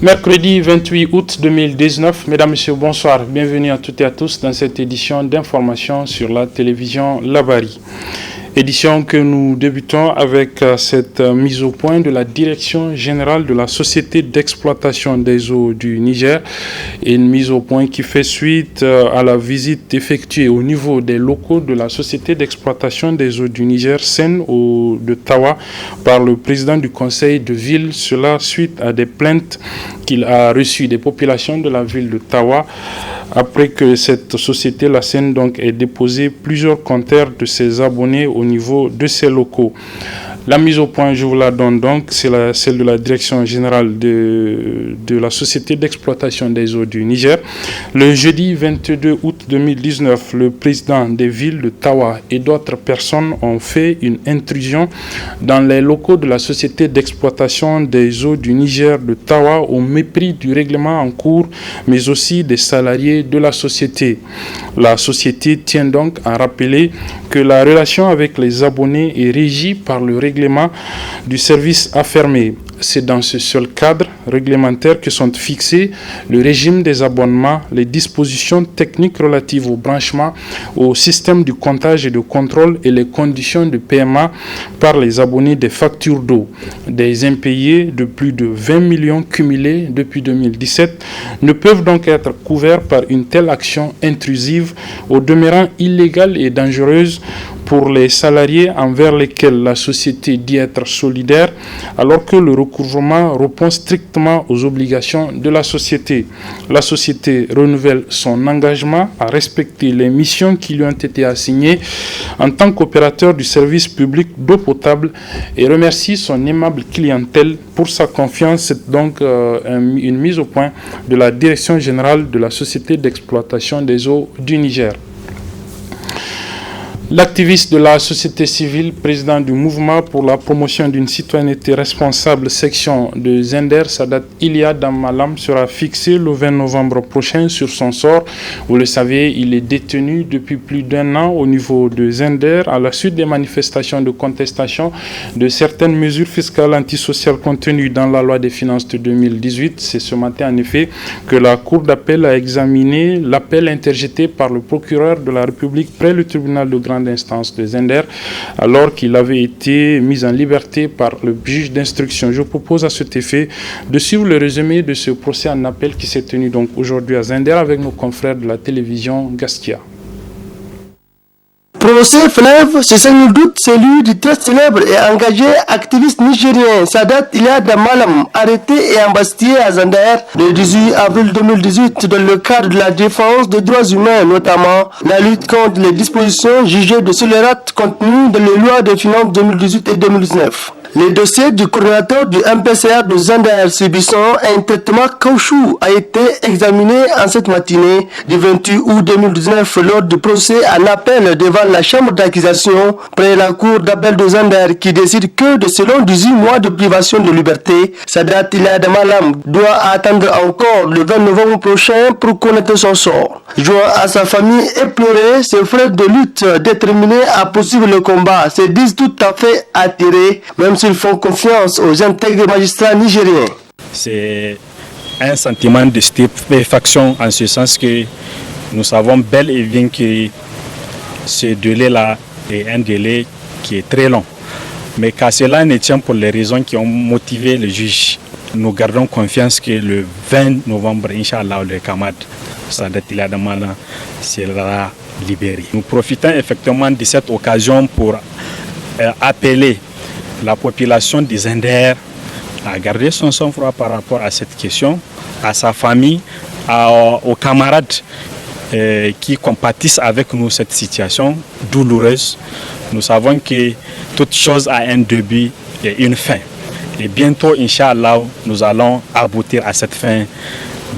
Mercredi 28 août 2019, mesdames, messieurs, bonsoir. Bienvenue à toutes et à tous dans cette édition d'information sur la télévision Labari. Édition que nous débutons avec cette mise au point de la Direction générale de la Société d'exploitation des eaux du Niger. Une mise au point qui fait suite à la visite effectuée au niveau des locaux de la Société d'exploitation des eaux du Niger, SEN, de Tawa, par le président du conseil de ville. Cela suite à des plaintes qu'il a reçues des populations de la ville de Tawa après que cette société, la SEN, donc, ait déposé plusieurs compteurs de ses abonnés au niveau de ses locaux. La mise au point, je vous la donne donc, c'est celle de la Direction générale de la Société d'exploitation des eaux du Niger. Le jeudi 22 août 2019, le président des villes de Tawa et d'autres personnes ont fait une intrusion dans les locaux de la Société d'exploitation des eaux du Niger de Tawa au mépris du règlement en cours, mais aussi des salariés de la société. La société tient donc à rappeler que la relation avec les abonnés est régie par le règlement du service affermé. C'est dans ce seul cadre réglementaire que sont fixés le régime des abonnements, les dispositions techniques relatives au branchement, au système du comptage et de contrôle et les conditions de paiement par les abonnés des factures d'eau. Des impayés de plus de 20 millions cumulés depuis 2017 ne peuvent donc être couverts par une telle action intrusive, au demeurant illégale et dangereuse pour les salariés envers lesquels la société dit être solidaire, alors que le recouvrement répond strictement aux obligations de la société. La société renouvelle son engagement à respecter les missions qui lui ont été assignées en tant qu'opérateur du service public d'eau potable et remercie son aimable clientèle pour sa confiance. C'est donc une mise au point de la Direction générale de la Société d'exploitation des eaux du Niger. L'activiste de la société civile, président du mouvement pour la promotion d'une citoyenneté responsable section de Zender, Sadat Iliad Malam, sera fixé le 20 novembre prochain sur son sort. Vous le savez, il est détenu depuis plus d'un an au niveau de Zender à la suite des manifestations de contestation de certaines mesures fiscales antisociales contenues dans la loi des finances de 2018. C'est ce matin en effet que la Cour d'appel a examiné l'appel interjeté par le procureur de la République près le tribunal de grande instance de Zender, alors qu'il avait été mis en liberté par le juge d'instruction. Je propose à cet effet de suivre le résumé de ce procès en appel qui s'est tenu donc aujourd'hui à Zender avec nos confrères de la télévision Gaskia. Procès Fleuve, c'est sans nul doute celui du très célèbre et engagé activiste nigérien Sadat Iliad Malam, arrêté et embastillé à Zender le 18 avril 2018 dans le cadre de la défense des droits humains, notamment la lutte contre les dispositions jugées de scélérates contenues dans les lois des finances 2018 et 2019. Le dossier du coordinateur du MPCR de Zender subissant un traitement caoutchouc a été examiné en cette matinée du 28 août 2019 lors du procès en appel devant la chambre d'accusation près la cour d'appel de Zender qui décide que de selon 18 mois de privation de liberté, Sadat Iliad Malam doit attendre encore le 20 novembre prochain pour connaître son sort. Joint à sa famille éplorée, ses frères de lutte déterminés à poursuivre le combat se disent tout à fait attirés, même s'ils font confiance aux intègres magistrats nigériens. C'est un sentiment de stupéfaction en ce sens que nous savons bel et bien que ce délai-là est un délai qui est très long. Mais qu'à cela ne tient pour les raisons qui ont motivé le juge, nous gardons confiance que le 20 novembre, Inch'Allah, le camarade Sadat Iliad Malam sera libéré. Nous profitons effectivement de cette occasion pour appeler la population de Zender a gardé son sang-froid par rapport à cette question, à sa famille, aux camarades qui compatissent avec nous cette situation douloureuse. Nous savons que toute chose a un début et une fin. Et bientôt, Inch'Allah, nous allons aboutir à cette fin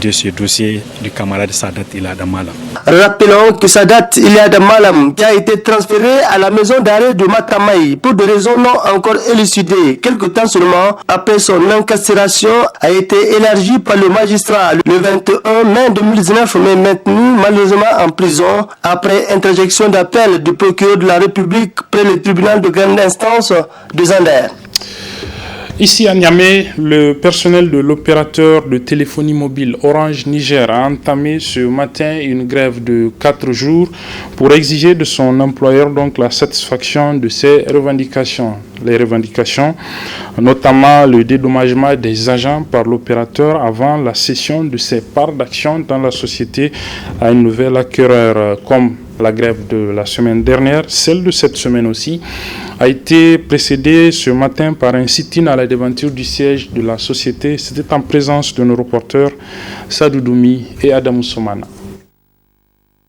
de ce dossier du camarade Sadat Iliad Malam. Rappelons que Sadat Iliad Malam qui a été transféré à la maison d'arrêt de Matamai pour des raisons non encore élucidées. Quelque temps seulement après son incarcération a été élargi par le magistrat le 21 mai 2019 mais maintenu malheureusement en prison après interjection d'appel du procureur de la République près le tribunal de grande instance de Zender. Ici à Niamey, le personnel de l'opérateur de téléphonie mobile Orange Niger a entamé ce matin une grève de 4 jours pour exiger de son employeur donc la satisfaction de ses revendications. Les revendications, notamment le dédommagement des agents par l'opérateur avant la cession de ses parts d'action dans la société à un nouvel acquéreur, comme la grève de la semaine dernière. Celle de cette semaine aussi a été précédée ce matin par un sit-in à la devanture du siège de la société. C'était en présence de nos reporters Sadou Doumi et Adam Soumana.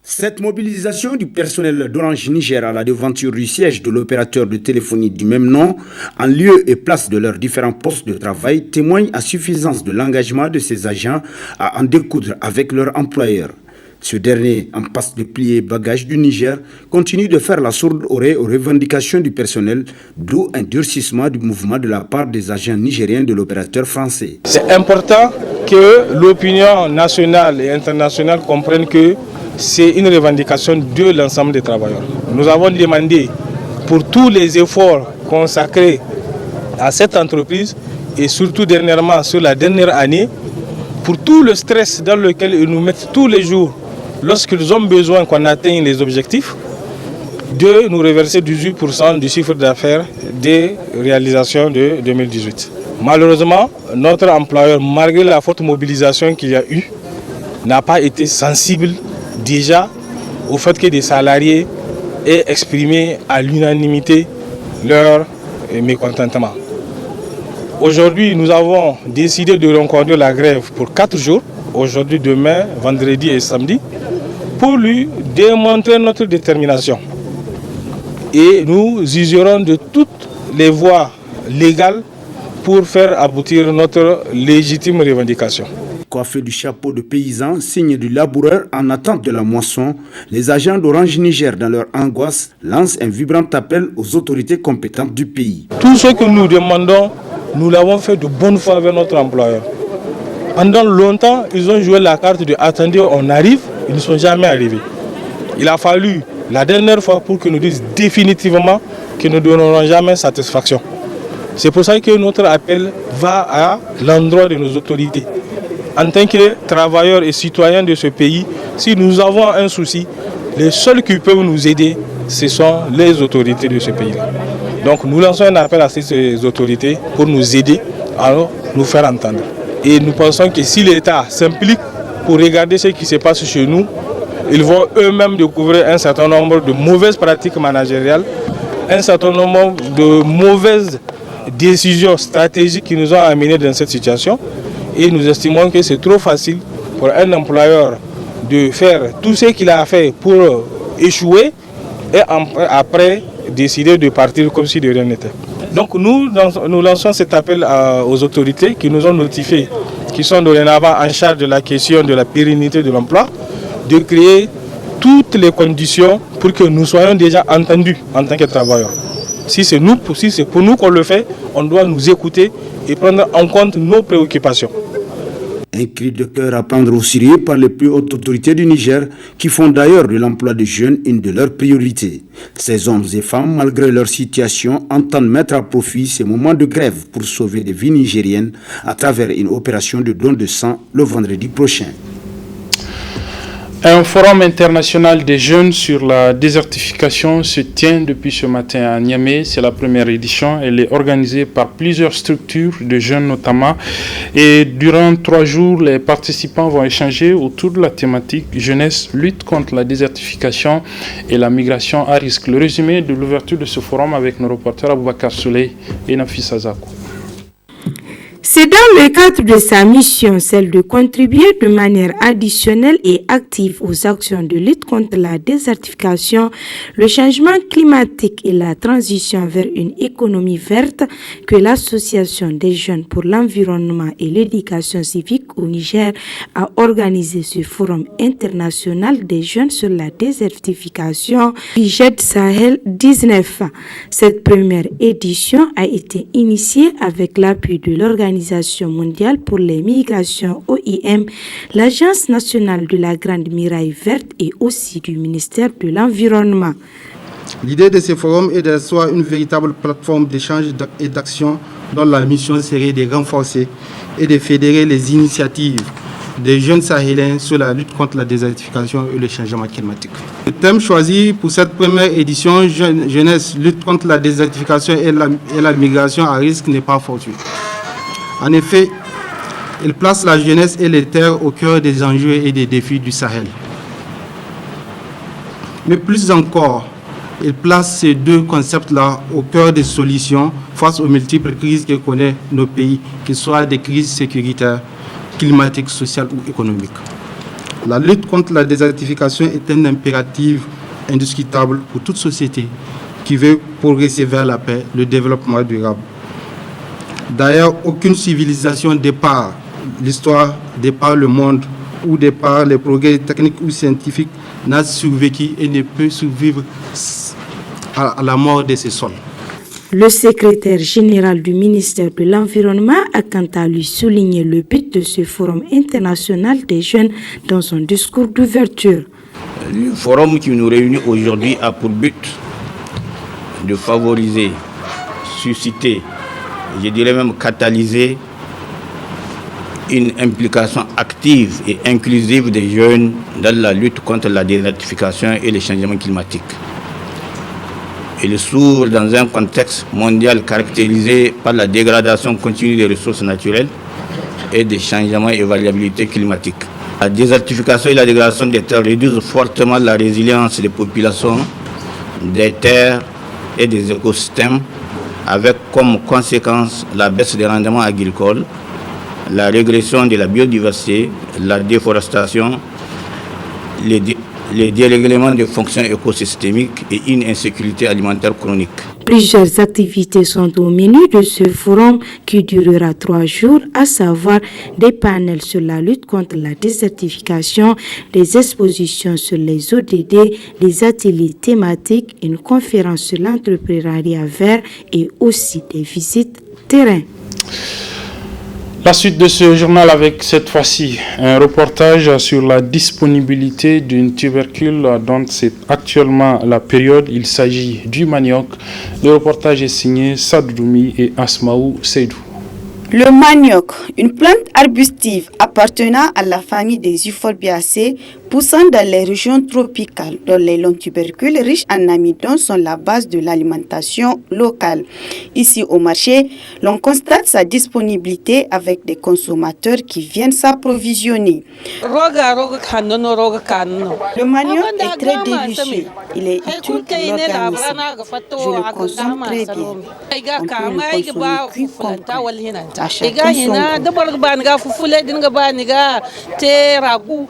Cette mobilisation du personnel d'Orange Niger à la devanture du siège de l'opérateur de téléphonie du même nom, en lieu et place de leurs différents postes de travail, témoigne à suffisance de l'engagement de ces agents à en découdre avec leur employeur. Ce dernier, en passe de plier bagages du Niger, continue de faire la sourde oreille aux revendications du personnel, d'où un durcissement du mouvement de la part des agents nigériens de l'opérateur français. C'est important que l'opinion nationale et internationale comprenne que c'est une revendication de l'ensemble des travailleurs. Nous avons demandé pour tous les efforts consacrés à cette entreprise et surtout dernièrement sur la dernière année, pour tout le stress dans lequel ils nous mettent tous les jours lorsqu'ils ont besoin qu'on atteigne les objectifs, de nous reverser 18% du chiffre d'affaires des réalisations de 2018. Malheureusement, notre employeur, malgré la forte mobilisation qu'il y a eu, n'a pas été sensible déjà au fait que des salariés aient exprimé à l'unanimité leur mécontentement. Aujourd'hui, nous avons décidé de reconduire la grève pour 4 jours, aujourd'hui, demain, vendredi et samedi, pour lui démontrer notre détermination. Et nous userons de toutes les voies légales pour faire aboutir notre légitime revendication. Coiffés du chapeau de paysan, signe du laboureur en attente de la moisson, les agents d'Orange Niger, dans leur angoisse, lancent un vibrant appel aux autorités compétentes du pays. Tout ce que nous demandons, nous l'avons fait de bonne foi avec notre employeur. Pendant longtemps, ils ont joué la carte de « attendez, on arrive », ils ne sont jamais arrivés. Il a fallu la dernière fois pour qu'ils nous disent définitivement qu'ils ne donneront jamais satisfaction. C'est pour ça que notre appel va à l'endroit de nos autorités. En tant que travailleurs et citoyens de ce pays, si nous avons un souci, les seuls qui peuvent nous aider, ce sont les autorités de ce pays-là. Donc nous lançons un appel à ces autorités pour nous aider à nous faire entendre. Et nous pensons que si l'État s'implique pour regarder ce qui se passe chez nous, ils vont eux-mêmes découvrir un certain nombre de mauvaises pratiques managériales, un certain nombre de mauvaises décisions stratégiques qui nous ont amenés dans cette situation. Et nous estimons que c'est trop facile pour un employeur de faire tout ce qu'il a fait pour échouer et après décider de partir comme si de rien n'était. Donc nous lançons cet appel aux autorités qui nous ont notifié, qui sont dorénavant en charge de la question de la pérennité de l'emploi, de créer toutes les conditions pour que nous soyons déjà entendus en tant que travailleurs. Si c'est pour nous qu'on le fait, on doit nous écouter et prendre en compte nos préoccupations. Un cri de cœur à prendre au sérieux par les plus hautes autorités du Niger, qui font d'ailleurs de l'emploi des jeunes une de leurs priorités. Ces hommes et femmes, malgré leur situation, entendent mettre à profit ces moments de grève pour sauver des vies nigériennes à travers une opération de don de sang le vendredi prochain. Un forum international des jeunes sur la désertification se tient depuis ce matin à Niamey. C'est la première édition. Elle est organisée par plusieurs structures de jeunes notamment. Et durant 3 jours, les participants vont échanger autour de la thématique jeunesse, lutte contre la désertification et la migration à risque. Le résumé de l'ouverture de ce forum avec nos reporters Aboubakar Souley et Nafis Azakou. C'est dans le cadre de sa mission, celle de contribuer de manière additionnelle et active aux actions de lutte contre la désertification, le changement climatique et la transition vers une économie verte, que l'Association des jeunes pour l'environnement et l'éducation civique au Niger a organisé ce forum international des jeunes sur la désertification IGED Sahel 19. Cette première édition a été initiée avec l'appui de l'Organisation mondiale pour les migrations OIM, l'Agence nationale de la Grande Muraille Verte et aussi du ministère de l'Environnement. L'idée de ces forums est d'asseoir une véritable plateforme d'échange et d'action dont la mission serait de renforcer et de fédérer les initiatives des jeunes Sahéliens sur la lutte contre la désertification et le changement climatique. Le thème choisi pour cette première édition, Jeunesse, lutte contre la désertification et la migration à risque, n'est pas fortuit. En effet, il place la jeunesse et les terres au cœur des enjeux et des défis du Sahel. Mais plus encore, il place ces deux concepts-là au cœur des solutions face aux multiples crises que connaissent nos pays, qu'ils soient des crises sécuritaires, climatiques, sociales ou économiques. La lutte contre la désertification est un impératif indiscutable pour toute société qui veut progresser vers la paix, le développement durable. D'ailleurs, aucune civilisation départ l'histoire, départ le monde ou départ les progrès techniques ou scientifiques n'a survécu et ne peut survivre à la mort de ses sols. Le secrétaire général du ministère de l'Environnement a quant à lui souligné le but de ce forum international des jeunes dans son discours d'ouverture. Le forum qui nous réunit aujourd'hui a pour but de favoriser, susciter, je dirais même catalyser une implication active et inclusive des jeunes dans la lutte contre la désertification et le changement climatique. Il s'ouvre dans un contexte mondial caractérisé par la dégradation continue des ressources naturelles et des changements et variabilités climatiques. La désertification et la dégradation des terres réduisent fortement la résilience des populations, des terres et des écosystèmes, avec comme conséquence la baisse des rendements agricoles, la régression de la biodiversité, la déforestation, les dérèglements de fonctions écosystémiques et une insécurité alimentaire chronique. Plusieurs activités sont au menu de ce forum qui durera 3 jours, à savoir des panels sur la lutte contre la désertification, des expositions sur les ODD, des ateliers thématiques, une conférence sur l'entrepreneuriat vert et aussi des visites terrain. La suite de ce journal avec cette fois-ci un reportage sur la disponibilité d'une tubercule dont c'est actuellement la période. Il s'agit du manioc. Le reportage est signé Sadoumi et Asmaou Seydou. Le manioc, une plante arbustive appartenant à la famille des Euphorbiaceae, poussant dans les régions tropicales, dont les longs tubercules riches en amidon sont la base de l'alimentation locale. Ici au marché, l'on constate sa disponibilité avec des consommateurs qui viennent s'approvisionner. Le manioc est très délicieux. Il est utile pour l'organisme. Je le consomme très bien. On peut le consommer cuit comme cru. À chacun son goût.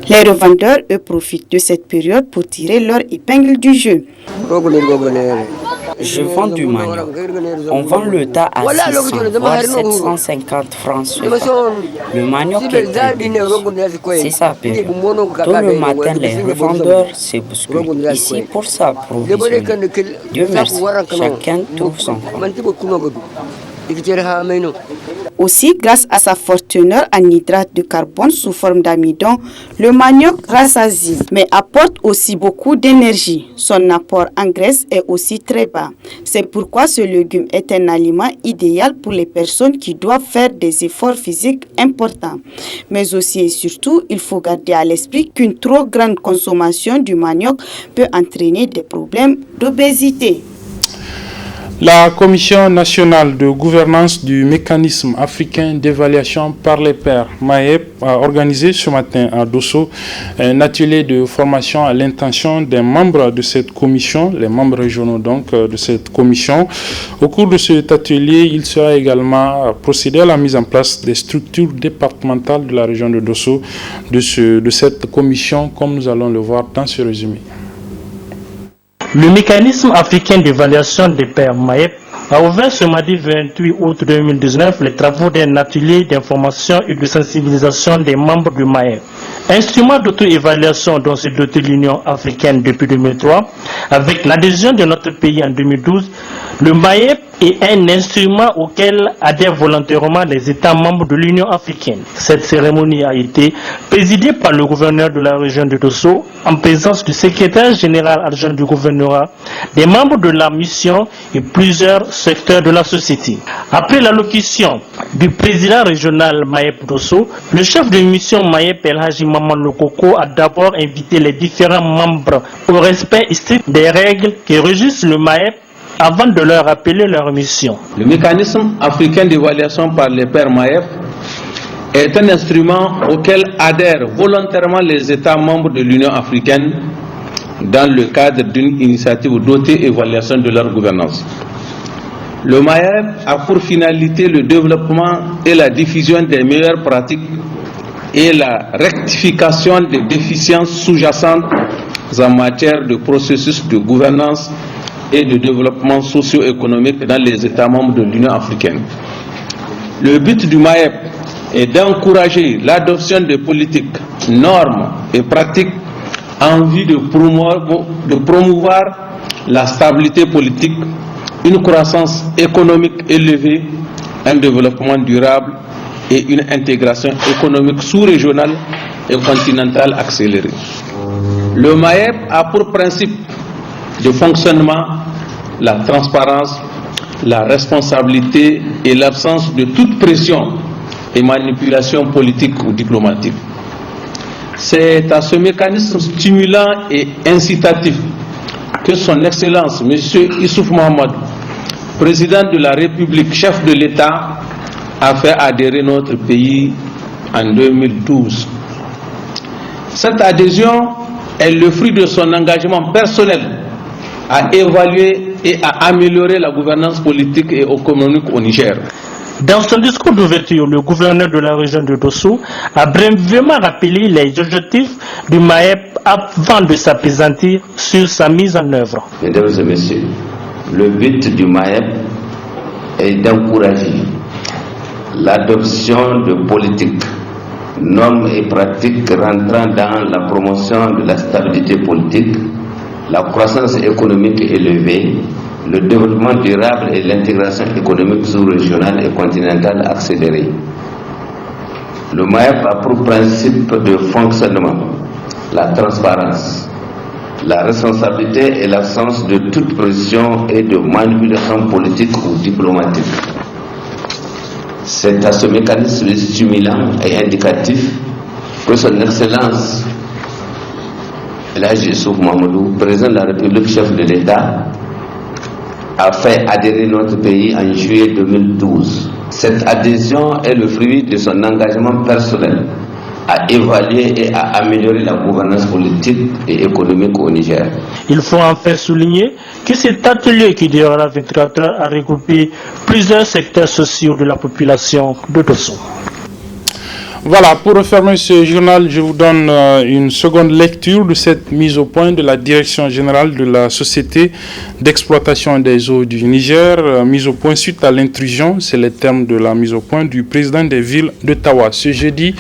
Les revendeurs, eux, profitent de cette période pour tirer leur épingle du jeu. Je vends du manioc. On vend le tas à 600 voire 750 francs CFA. Le manioc est très délicieux. C'est sa période. Tôt le matin, les revendeurs se bousculent ici pour s'approvisionner. Dieu merci, chacun trouve son compte. Aussi, grâce à sa forte teneur en hydrate de carbone sous forme d'amidon, le manioc rassasie, mais apporte aussi beaucoup d'énergie. Son apport en graisse est aussi très bas. C'est pourquoi ce légume est un aliment idéal pour les personnes qui doivent faire des efforts physiques importants. Mais aussi et surtout, il faut garder à l'esprit qu'une trop grande consommation du manioc peut entraîner des problèmes d'obésité. La Commission nationale de gouvernance du mécanisme africain d'évaluation par les pairs, MAEP, a organisé ce matin à Dosso un atelier de formation à l'intention des membres de cette commission, les membres régionaux donc de cette commission. Au cours de cet atelier, il sera également procédé à la mise en place des structures départementales de la région de Dosso de cette commission, comme nous allons le voir dans ce résumé. Le mécanisme africain d'évaluation des pairs MAEP a ouvert ce mardi 28 août 2019 les travaux d'un atelier d'information et de sensibilisation des membres du MAEP. Instrument d'auto-évaluation dont s'est dotée l'Union africaine depuis 2003, avec l'adhésion de notre pays en 2012, le MAEP et un instrument auquel adhèrent volontairement les États membres de l'Union africaine. Cette cérémonie a été présidée par le gouverneur de la région de Dosso en présence du secrétaire général adjoint du gouvernorat, des membres de la mission et plusieurs secteurs de la société. Après l'allocution du président régional Mayep Dosso, le chef de mission Mayep El Haji Maman Lokoko a d'abord invité les différents membres au respect strict des règles qui régissent le Mayep avant de leur rappeler leur mission. Le mécanisme africain d'évaluation par les pairs Mayep est un instrument auquel adhèrent volontairement les États membres de l'Union africaine dans le cadre d'une initiative d'auto-évaluation de leur gouvernance. Le Mayep a pour finalité le développement et la diffusion des meilleures pratiques et la rectification des déficiences sous-jacentes en matière de processus de gouvernance et de développement socio-économique dans les États membres de l'Union africaine. Le but du Mayep est d'encourager l'adoption de politiques, normes et pratiques en vue de promouvoir la stabilité politique, une croissance économique élevée, un développement durable et une intégration économique sous-régionale et continentale accélérée. Le Mayep a pour principe de fonctionnement la transparence, la responsabilité et l'absence de toute pression et manipulation politique ou diplomatique. C'est à ce mécanisme stimulant et incitatif que son Excellence M. Issouf Mohamed, président de la République, chef de l'État, a fait adhérer notre pays en 2012. Cette adhésion est le fruit de son engagement personnel à évaluer et à améliorer la gouvernance politique et économique au Niger. Dans son discours d'ouverture, le gouverneur de la région de Dosso a brièvement rappelé les objectifs du Mayep avant de s'appesantir sur sa mise en œuvre. Mesdames et messieurs, le but du Mayep est d'encourager l'adoption de politiques, normes et pratiques rentrant dans la promotion de la stabilité politique, la croissance économique élevée, le développement durable et l'intégration économique sous-régionale et continentale accélérée. Le Mayep a pour principe de fonctionnement la transparence, la responsabilité et l'absence de toute pression et de manipulation politique ou diplomatique. C'est à ce mécanisme stimulant et indicatif que son Excellence El Hadji Issouf Mahamadou, président de la République, chef de l'État, a fait adhérer notre pays en juillet 2012. Cette adhésion est le fruit de son engagement personnel à évaluer et à améliorer la gouvernance politique et économique au Niger. Il faut enfin souligner que cet atelier qui durera 24 heures a regroupé plusieurs secteurs sociaux de la population de Dosso. Voilà, pour refermer ce journal, je vous donne une seconde lecture de cette mise au point de la Direction générale de la Société d'exploitation des eaux du Niger, mise au point suite à l'intrusion, c'est le terme de la mise au point du président des villes de Tawa. Ce jeudi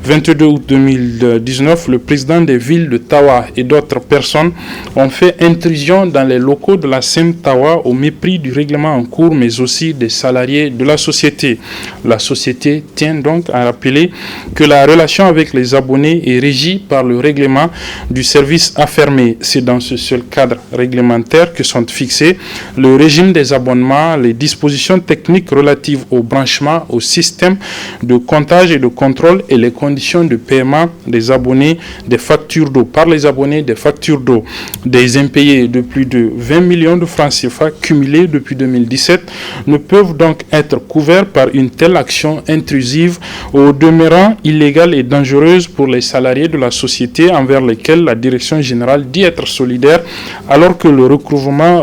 22 août 2019, le président des villes de Tawa et d'autres personnes ont fait intrusion dans les locaux de la SEM Tawa au mépris du règlement en cours, mais aussi des salariés de la société. La société tient donc à rappeler que la relation avec les abonnés est régie par le règlement du service affermé. C'est dans ce seul cadre réglementaire que sont fixés le régime des abonnements, les dispositions techniques relatives au branchement, au système de comptage et de contrôle et les conditions de paiement des abonnés des factures d'eau par les abonnés des factures d'eau. Des impayés de plus de 20 millions de francs CFA cumulés depuis 2017 ne peuvent donc être couverts par une telle action intrusive au demeurant illégale et dangereuse pour les salariés de la société envers lesquels la direction générale dit être solidaire, alors que le recouvrement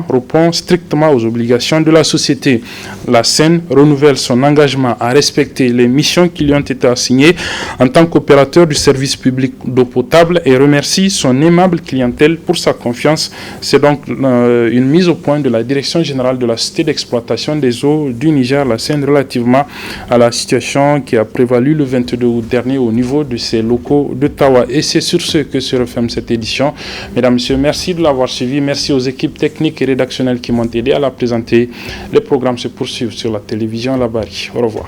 répond strictement aux obligations de la société. La SEN renouvelle son engagement à respecter les missions qui lui ont été assignées en tant qu'opérateur du service public d'eau potable et remercie son aimable clientèle pour sa confiance. C'est donc une mise au point de la direction générale de la Société d'exploitation des eaux du Niger, la SEN, relativement à la situation qui a prévalu le 22 août dernier au niveau de ses locaux d'Ottawa. Et c'est sur ce que se referme cette édition. Mesdames, Messieurs, merci de l'avoir suivi. Merci aux équipes techniques et rédactionnelles qui m'ont aidé à la présenter. Les programmes se poursuivent sur la télévision Labari. Au revoir.